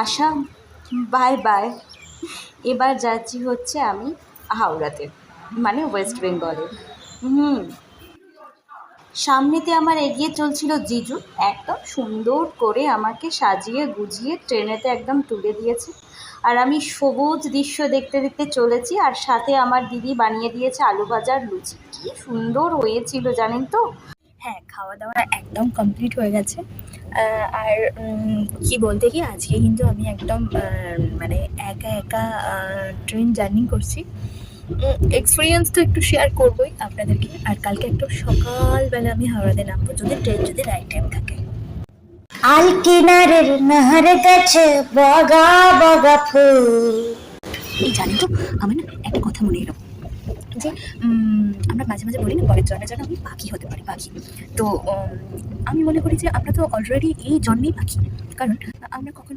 আশা bye bye. এবার যাচ্ছি হচ্ছে আমি হাওড়াতে, মানে ওয়েস্ট বেঙ্গলে। সামনেতে আমার এগিয়ে চলছিল জিজু, একদম সুন্দর করে আমাকে সাজিয়ে গুজিয়ে ট্রেনেতে একদম তুলে দিয়েছে। আর আমি সবুজ দৃশ্য দেখতে দেখতে চলেছি, আর সাথে আমার দিদি বানিয়ে দিয়েছে আলু ভাজার লুচি, কি সুন্দর হয়েছিল জানেন তো। হ্যাঁ, খাওয়া দাওয়া একদম কমপ্লিট হয়ে গেছে। আর কি বলতে কি, আজকে কিন্তু আমি একদম মানে একা একা ট্রেন জার্নি করছি। এক্সপিরিয়েন্স তো একটু শেয়ার করবোই আপনাদেরকে। আর কালকে একটু সকালবেলা আমি হাওড়াতে নামবো, যদি ট্রেন যদি রাইট টাইম থাকে। আল কিনারের নাহার কাছে বগা বগা ফুল। এই জানেন তো, আমার না একটা কথা মনে এলো যে আমরা মাঝে মাঝে বলি না, পরের জন্মে যেন আমি পাখি হতে পারি, পাখি। তো আমি মনে করি যে আমরা তো অলরেডি এই জন্মেই পাখি, কারণ আমরা কখনো